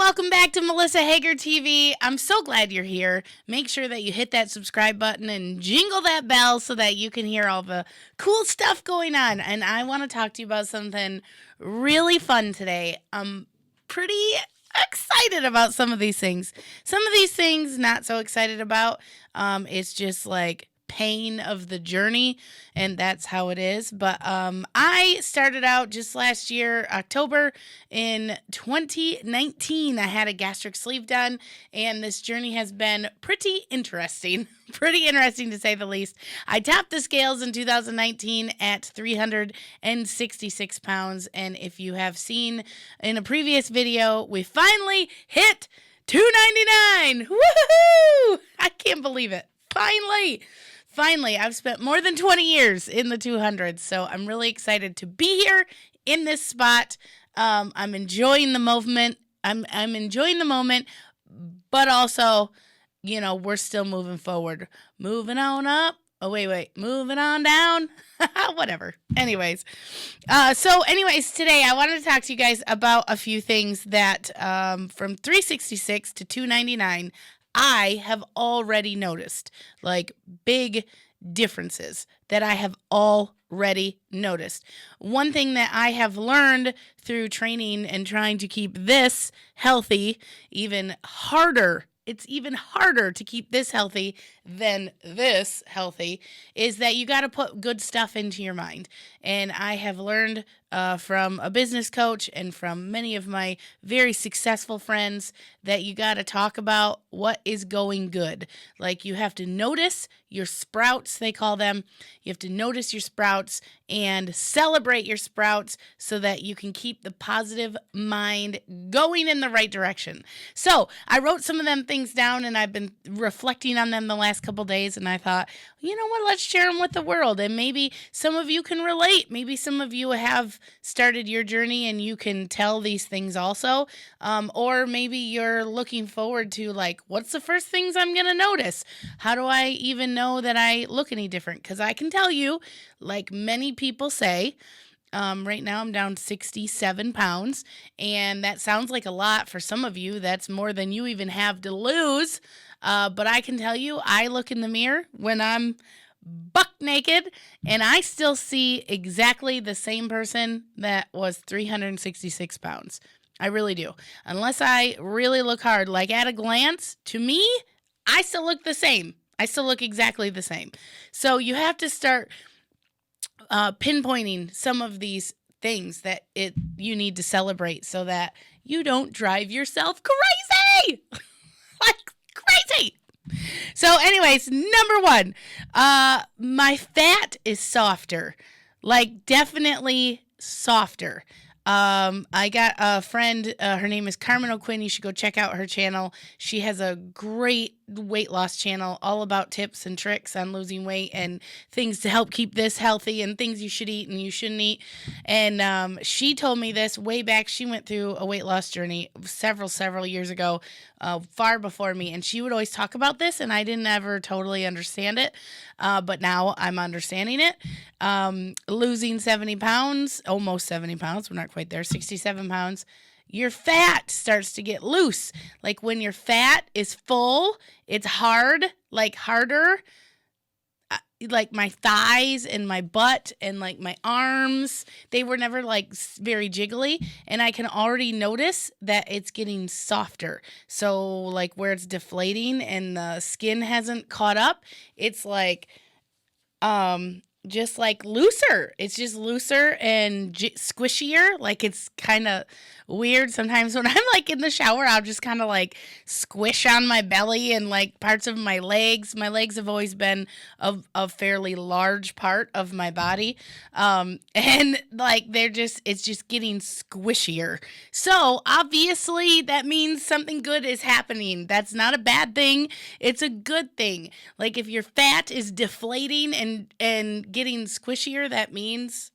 welcome back to Melissa Hager TV. I'm so glad you're here. Make sure that you hit that subscribe button and jingle that bell so that you can hear all the cool stuff going on. And I want to talk to you about something really fun today. I'm pretty excited about some of these things. Some of these things not so excited about. It's just like pain of the journey, and that's how it is. But I started out just last year, October in 2019. I had a gastric sleeve done, and this journey has been pretty interesting. Pretty interesting to say the least. I topped the scales in 2019 at 366 pounds, and if you have seen in a previous video, we finally hit 299. Woohoo! I can't believe it. Finally, I've spent more than 20 years in the 200s, so I'm really excited to be here in this spot. I'm enjoying the movement. I'm enjoying the moment, but also, we're still moving forward. Moving on up. Oh, wait. Moving on down. Whatever. Anyways, today I wanted to talk to you guys about a few things that from 366 to 299, I have already noticed, like big differences that I have already noticed. One thing that I have learned through training and trying to keep this healthy, it's even harder to keep this healthy than this healthy, is that you got to put good stuff into your mind. And I have learned from a business coach and from many of my very successful friends that you got to talk about what is going good. Like, you have to notice your sprouts, they call them. You have to notice your sprouts and celebrate your sprouts so that you can keep the positive mind going in the right direction. So I wrote some of them things down, and I've been reflecting on them the last couple days, and I thought, you know what, let's share them with the world. And maybe some of you can relate. Maybe some of you have started your journey and you can tell these things also. Or maybe you're looking forward to, like, what's the first things I'm going to notice? How do I even know that I look any different? Because I can tell you, like many people say, right now I'm down 67 pounds, and that sounds like a lot for some of you. That's more than you even have to lose. But I can tell you, I look in the mirror when I'm buck naked, and I still see exactly the same person that was 366 pounds. I really do. Unless I really look hard, like at a glance, to me, I still look the same. I still look exactly the same. So you have to start pinpointing some of these things that you need to celebrate so that you don't drive yourself crazy. Like crazy. So anyways, number one, my fat is softer, like definitely softer. I got a friend, her name is Carmen O'Quinn. You should go check out her channel. She has a great weight loss channel all about tips and tricks on losing weight and things to help keep this healthy and things you should eat and you shouldn't eat. And she told me this way back. She went through a weight loss journey several years ago, far before me. And she would always talk about this, and I didn't ever totally understand it. But now I'm understanding it. Losing 70 pounds, almost 70 pounds. We're not quite there, 67 pounds. Your fat starts to get loose. Like when your fat is full, it's hard, like harder. Like my thighs and my butt and like my arms, they were never like very jiggly. And I can already notice that it's getting softer. So like where it's deflating and the skin hasn't caught up, it's like, just like looser. It's just looser and squishier. Like it's kind of weird. Sometimes when I'm like in the shower, I'll just kind of like squish on my belly and like parts of my legs. My legs have always been a fairly large part of my body. And like it's just getting squishier. So obviously that means something good is happening. That's not a bad thing. It's a good thing. Like if your fat is deflating and getting squishier, that means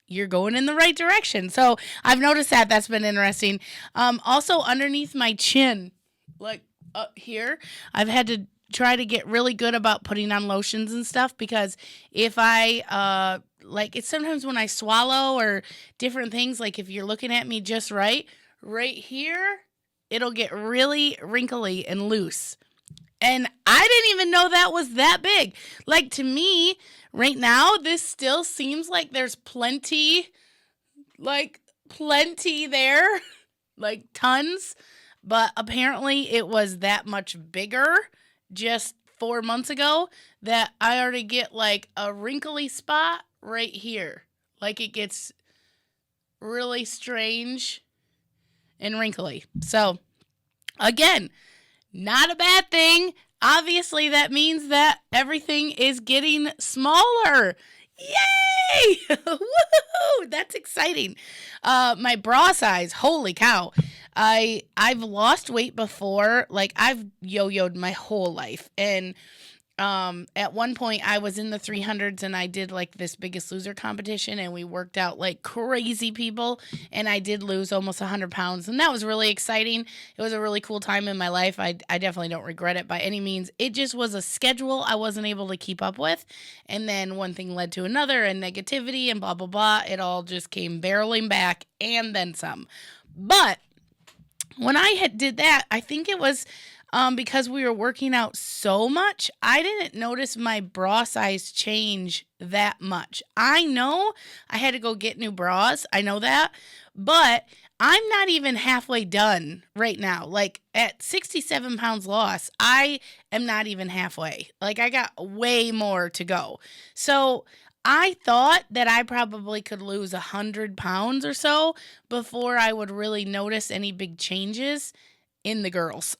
you're going in the right direction. So I've noticed that's been interesting. Also underneath my chin, like up here, I've had to try to get really good about putting on lotions and stuff, because if I, like it's sometimes when I swallow or different things, like if you're looking at me just right here, it'll get really wrinkly and loose. And I didn't even know that was that big. Like, to me, right now, this still seems like there's plenty there, like tons. But apparently it was that much bigger just 4 months ago that I already get like a wrinkly spot right here. Like, it gets really strange and wrinkly. So, again, not a bad thing. Obviously, that means that everything is getting smaller. Yay! Woohoo! That's exciting. My bra size, holy cow. I've lost weight before. Like, I've yo-yoed my whole life. And at one point I was in the 300s and I did like this Biggest Loser competition and we worked out like crazy people and I did lose almost 100 pounds and that was really exciting. It was a really cool time in my life. I definitely don't regret it by any means. It just was a schedule I wasn't able to keep up with. And then one thing led to another and negativity and blah, blah, blah. It all just came barreling back and then some. But when I did that, I think it was because we were working out so much, I didn't notice my bra size change that much. I know I had to go get new bras. I know that. But I'm not even halfway done right now. Like, at 67 pounds lost, I am not even halfway. Like, I got way more to go. So I thought that I probably could lose 100 pounds or so before I would really notice any big changes in the girls.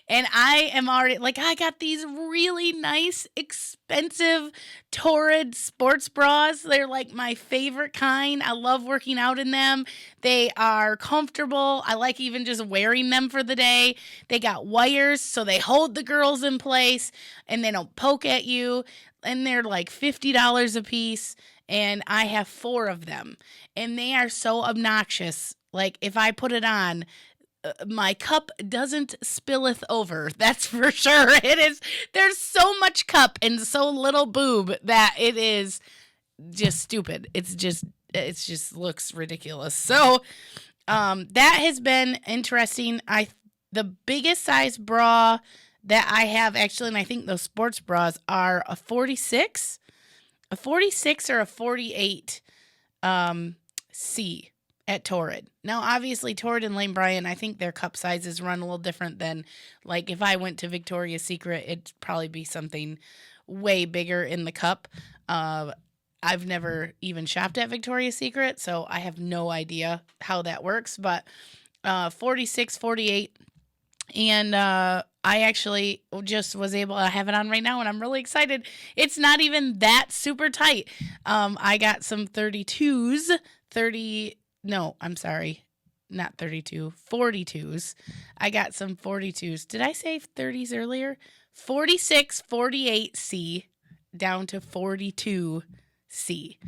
And I am already, like, I got these really nice, expensive, Torrid sports bras. They're like my favorite kind. I love working out in them. They are comfortable. I like even just wearing them for the day. They got wires, so they hold the girls in place and they don't poke at you. And they're like $50 a piece. And I have 4 of them. And they are so obnoxious. Like, if I put it on, my cup doesn't spilleth over. That's for sure. It is. There's so much cup and so little boob that it is just stupid. It just looks ridiculous. So, that has been interesting. The biggest size bra that I have actually, and I think those sports bras are a 46 or a 48, C. At Torrid. Now, obviously, Torrid and Lane Bryant, I think their cup sizes run a little different than, like, if I went to Victoria's Secret, it'd probably be something way bigger in the cup. I've never even shopped at Victoria's Secret, so I have no idea how that works, but 46, 48, and I actually just was able to have it on right now, and I'm really excited. It's not even that super tight. I got some 32s, No, I'm sorry. Not 32. 42s. I got some 42s. Did I say 30s earlier? 46, 48C down to 42C.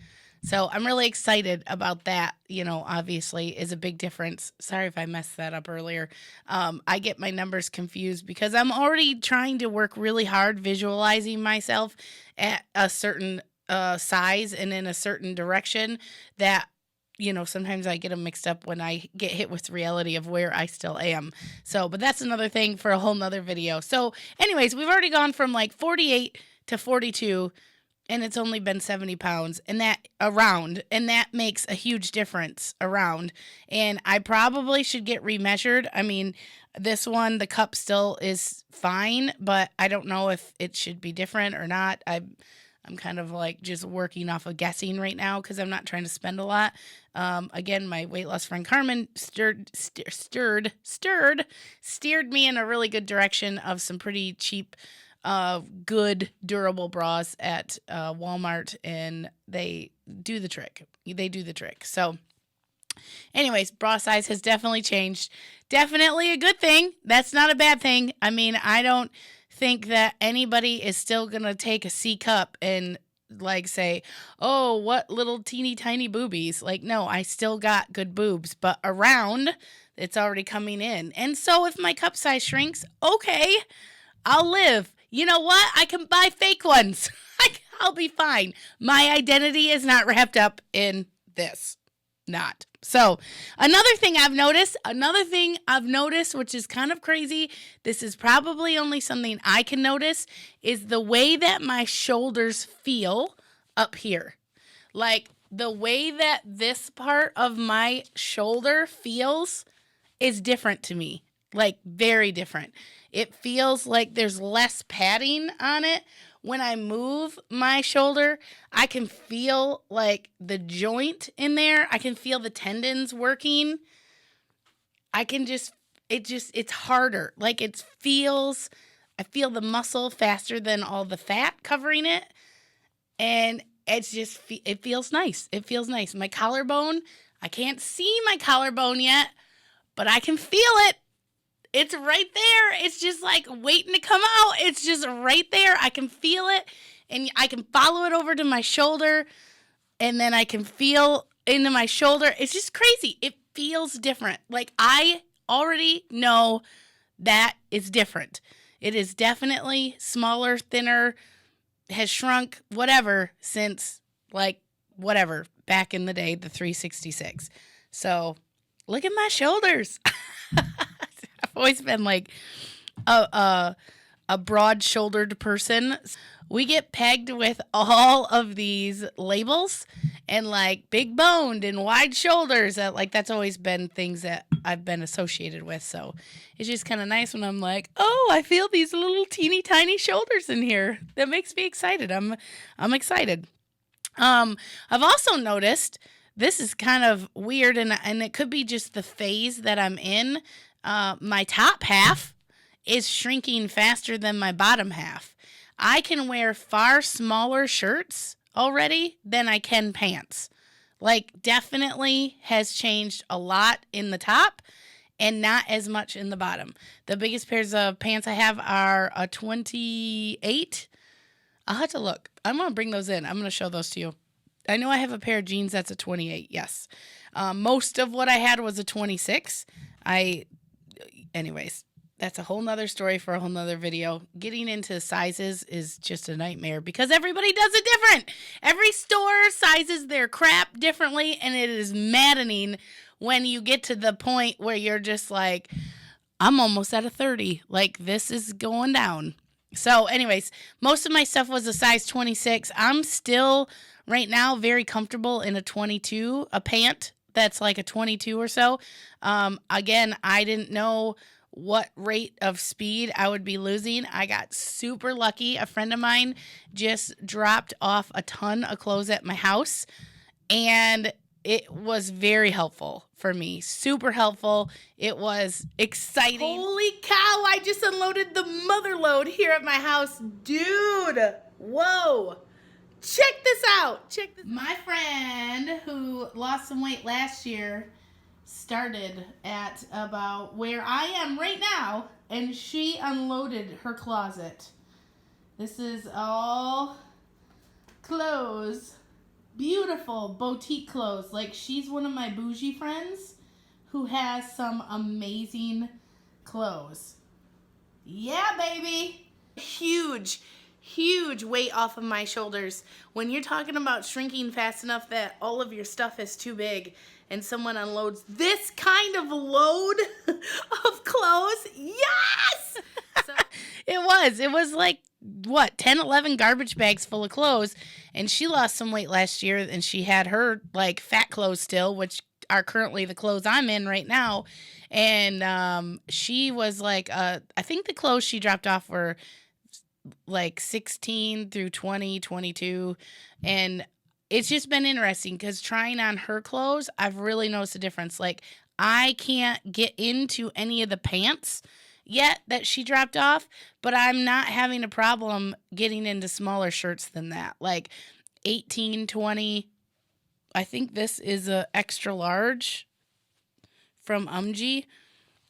So I'm really excited about that. You know, obviously is a big difference. Sorry if I messed that up earlier. I get my numbers confused because I'm already trying to work really hard visualizing myself at a certain size and in a certain direction that, you know, sometimes I get them mixed up when I get hit with reality of where I still am. So, but that's another thing for a whole nother video. So anyways, we've already gone from like 48 to 42 and it's only been 70 pounds and that makes a huge difference around. And I probably should get remeasured. I mean, this one, the cup still is fine, but I don't know if it should be different or not. I'm kind of like just working off of guessing right now because I'm not trying to spend a lot. Again, my weight loss friend Carmen steered me in a really good direction of some pretty cheap, good, durable bras at Walmart, and they do the trick. So anyways, bra size has definitely changed. Definitely a good thing. That's not a bad thing. I mean, I don't think that anybody is still going to take a C cup and like say, oh, what little teeny tiny boobies. Like, no, I still got good boobs, but around it's already coming in. And so if my cup size shrinks, okay, I'll live. You know what? I can buy fake ones. I'll be fine. My identity is not wrapped up in this. Not. So another thing I've noticed, which is kind of crazy, this is probably only something I can notice, is the way that my shoulders feel up here. Like the way that this part of my shoulder feels is different to me. Like very different. It feels like there's less padding on it. When I move my shoulder, I can feel like the joint in there. I can feel the tendons working. It's harder. Like I feel the muscle faster than all the fat covering it. And it feels nice. It feels nice. My collarbone, I can't see my collarbone yet, but I can feel it. It's right there. It's just like waiting to come out. It's just right there. I can feel it, and I can follow it over to my shoulder, and then I can feel into my shoulder. It's just crazy. It feels different. Like I already know that it's different. It is definitely smaller, thinner, has shrunk, whatever, since back in the day, the 366. So look at my shoulders. I've always been like a broad-shouldered person. We get pegged with all of these labels and like big boned and wide shoulders. That's always been things that I've been associated with. So it's just kind of nice when I'm like, oh, I feel these little teeny tiny shoulders in here. That makes me excited. I'm excited. I've also noticed, this is kind of weird, and it could be just the phase that I'm in. My top half is shrinking faster than my bottom half. I can wear far smaller shirts already than I can pants. Like, definitely has changed a lot in the top and not as much in the bottom. The biggest pairs of pants I have are a 28. I'll have to look. I'm going to bring those in. I'm going to show those to you. I know I have a pair of jeans that's a 28, yes. Most of what I had was a 26. Anyways, that's a whole nother story for a whole nother video. Getting into sizes is just a nightmare because everybody does it different. Every store sizes their crap differently, and it is maddening when you get to the point where you're just like, I'm almost at a 30. Like, this is going down. So anyways, most of my stuff was a size 26. I'm still right now very comfortable in a 22, a pant that's like a 22 or so. Again, I didn't know what rate of speed I would be losing. I got super lucky. A friend of mine just dropped off a ton of clothes at my house, and it was very helpful for me. Super helpful. It was exciting. Holy cow, I just unloaded the mother load here at my house. Dude, whoa. Check this out. My friend who lost some weight last year started at about where I am right now, and she unloaded her closet. This is all clothes. Beautiful boutique clothes. Like, she's one of my bougie friends who has some amazing clothes. Yeah, baby. Huge weight off of my shoulders. When you're talking about shrinking fast enough that all of your stuff is too big and someone unloads this kind of load of clothes, yes! It was like, what, 10, 11 garbage bags full of clothes, and she lost some weight last year, and she had her, like, fat clothes still, which are currently the clothes I'm in right now, and she was like, I think the clothes she dropped off were like 16 through 20, 22, and it's just been interesting because trying on her clothes, I've really noticed a difference. Like, I can't get into any of the pants yet that she dropped off, but I'm not having a problem getting into smaller shirts than that. Like 18, 20. I think this is a extra large from UMG.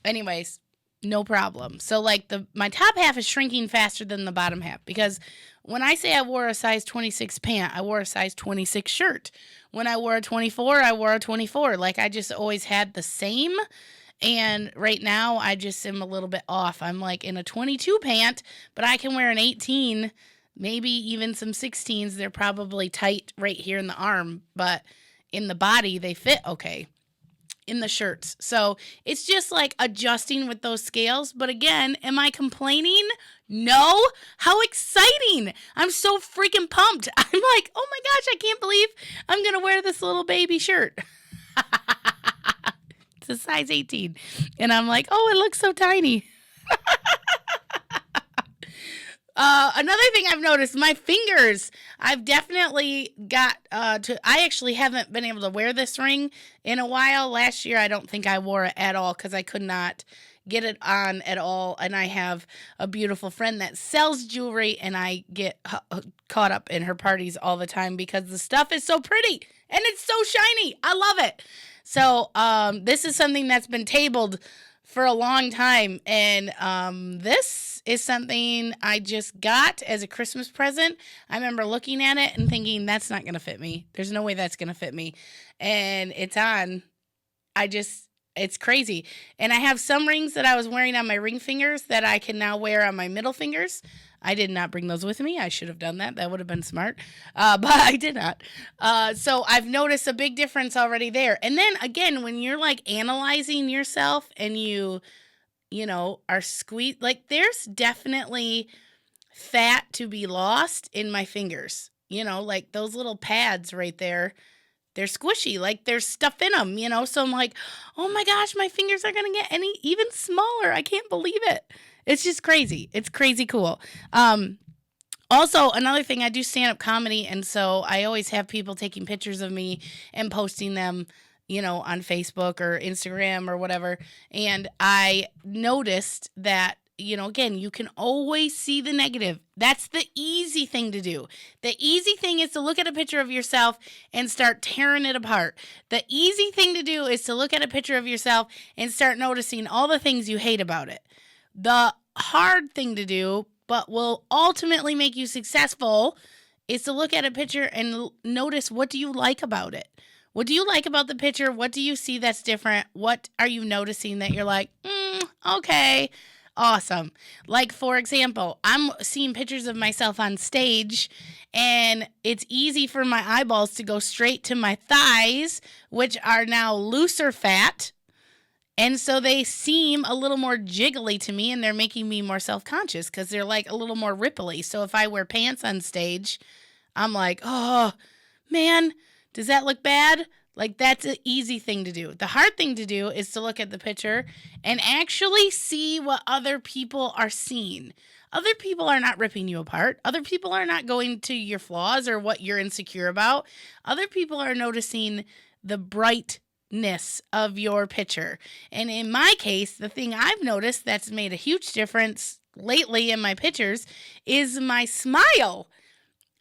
Anyways, no problem. So like my top half is shrinking faster than the bottom half, because when I say I wore a size 26 pant, I wore a size 26 shirt. When I wore a 24, I wore a 24. Like, I just always had the same. And right now I just am a little bit off. I'm like in a 22 pant, but I can wear an 18, maybe even some 16s. They're probably tight right here in the arm, but in the body they fit okay. in the shirts. So it's just like adjusting with those scales. But again, am I complaining? No. How exciting. I'm so freaking pumped. I'm like, oh my gosh, I can't believe I'm going to wear this little baby shirt. It's a size 18. And I'm like, oh, it looks so tiny. Another thing I've noticed, my fingers, I've definitely got I actually haven't been able to wear this ring in a while. Last year, I don't think I wore it at all because I could not get it on at all. And I have a beautiful friend that sells jewelry, and I get caught up in her parties all the time because the stuff is so pretty and it's so shiny. I love it. So this is something that's been tabled for a long time, and this is something I just got as a Christmas present. I remember looking at it and thinking, that's not going to fit me. There's no way that's going to fit me. And it's on. It's crazy. And I have some rings that I was wearing on my ring fingers that I can now wear on my middle fingers. I did not bring those with me. I should have done that. That would have been smart. But I did not. So I've noticed a big difference already there. And then again, when you're like analyzing yourself and you are squeezed, like there's definitely fat to be lost in my fingers. Like those little pads right there, they're squishy, like there's stuff in them, so I'm like, oh my gosh, my fingers are going to get even smaller. I can't believe it. It's just crazy. It's crazy cool. Also, another thing, I do stand-up comedy, and so I always have people taking pictures of me and posting them, on Facebook or Instagram or whatever. And I noticed that, again, you can always see the negative. That's the easy thing to do. The easy thing is to look at a picture of yourself and start tearing it apart. The easy thing to do is to look at a picture of yourself and start noticing all the things you hate about it. The hard thing to do, but will ultimately make you successful, is to look at a picture and notice, what do you like about it? What do you like about the picture? What do you see that's different? What are you noticing that you're like, okay, awesome. Like, for example, I'm seeing pictures of myself on stage, and it's easy for my eyeballs to go straight to my thighs, which are now looser fat. And so they seem a little more jiggly to me, and they're making me more self-conscious because they're like a little more ripply. So if I wear pants on stage, I'm like, oh, man, does that look bad? Like, that's an easy thing to do. The hard thing to do is to look at the picture and actually see what other people are seeing. Other people are not ripping you apart. Other people are not going to your flaws or what you're insecure about. Other people are noticing the brightness of your picture. And in my case, the thing I've noticed that's made a huge difference lately in my pictures is my smile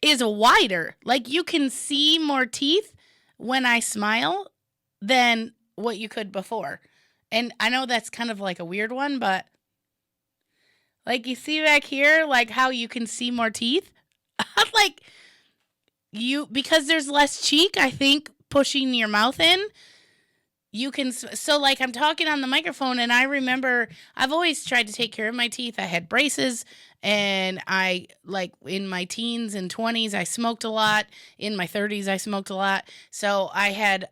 is wider. Like, you can see more teeth when I smile than what you could before. And I know that's kind of like a weird one, but like, you see back here, like how you can see more teeth? Like, because there's less cheek, I think, pushing your mouth in, you can, so like I'm talking on the microphone, and I remember I've always tried to take care of my teeth. I had braces, and I, like, in my teens and 20s, I smoked a lot. In my 30s, I smoked a lot. So I had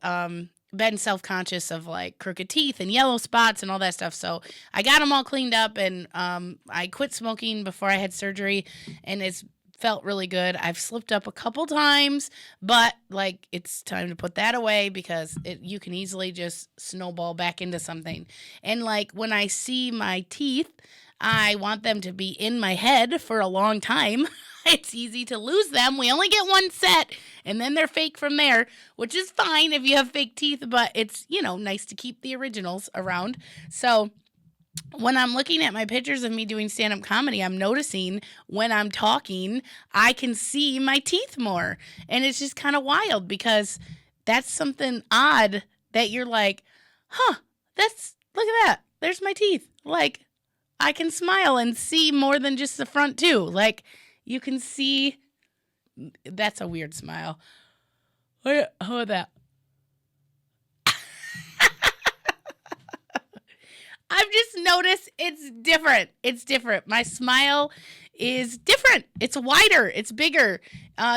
been self-conscious of like crooked teeth and yellow spots and all that stuff. So I got them all cleaned up, and I quit smoking before I had surgery, and it's felt really good. I've slipped up a couple times, but like, it's time to put that away because you can easily just snowball back into something. And like, when I see my teeth, I want them to be in my head for a long time. It's easy to lose them. We only get one set, and then they're fake from there, which is fine if you have fake teeth, but it's, nice to keep the originals around. So when I'm looking at my pictures of me doing stand-up comedy, I'm noticing when I'm talking, I can see my teeth more. And it's just kind of wild because that's something odd that you're like, look at that. There's my teeth. Like, I can smile and see more than just the front too. Like, you can see, that's a weird smile. How about that? I've just noticed it's different. It's different. My smile is different. It's wider. It's bigger.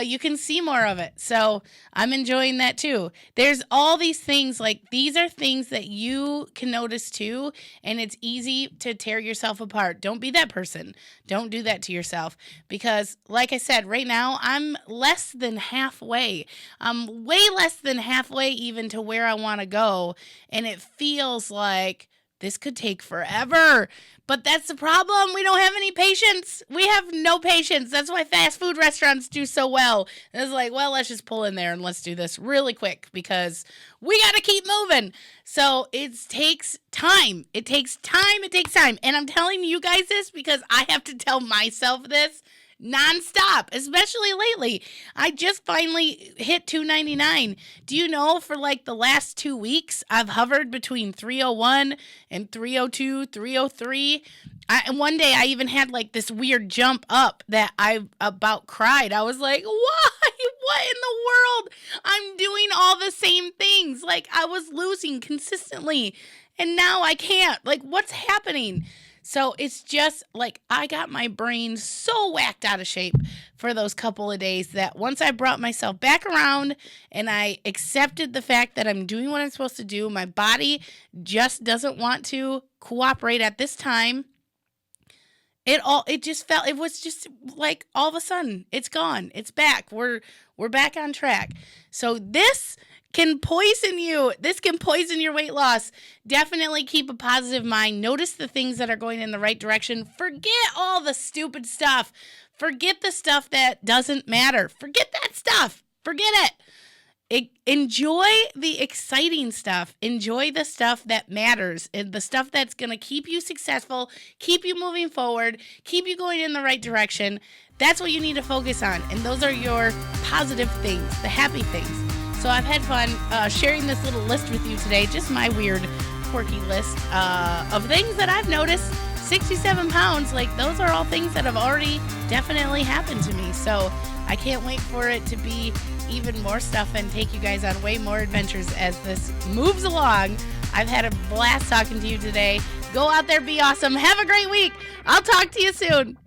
You can see more of it. So I'm enjoying that too. There's all these things, like these are things that you can notice too. And it's easy to tear yourself apart. Don't be that person. Don't do that to yourself. Because like I said, right now I'm less than halfway. I'm way less than halfway even to where I want to go. And it feels like this could take forever. But that's the problem. We don't have any patience. We have no patience. That's why fast food restaurants do so well. It's like, well, let's just pull in there and let's do this really quick because we got to keep moving. So it takes time. It takes time. It takes time. And I'm telling you guys this because I have to tell myself this nonstop, especially lately. I just finally hit $2.99. Do you know for like the last 2 weeks, I've hovered between 301 and 302, 303. And one day I even had like this weird jump up that I about cried. I was like, why? What in the world? I'm doing all the same things. Like I was losing consistently and now I can't. Like what's happening? So it's just like I got my brain so whacked out of shape for those couple of days that once I brought myself back around and I accepted the fact that I'm doing what I'm supposed to do, my body just doesn't want to cooperate at this time. It was just like all of a sudden it's gone. It's back. We're back on track. So this can poison you. This can poison your weight loss. Definitely keep a positive mind. Notice the things that are going in the right direction. Forget all the stupid stuff. Forget the stuff that doesn't matter. Forget that stuff. Forget it. Enjoy the exciting stuff. Enjoy the stuff that matters. And the stuff that's going to keep you successful, keep you moving forward, keep you going in the right direction. That's what you need to focus on. And those are your positive things, the happy things. So I've had fun sharing this little list with you today, just my weird, quirky list of things that I've noticed. 67 pounds, like those are all things that have already definitely happened to me. So I can't wait for it to be even more stuff and take you guys on way more adventures as this moves along. I've had a blast talking to you today. Go out there, be awesome. Have a great week. I'll talk to you soon.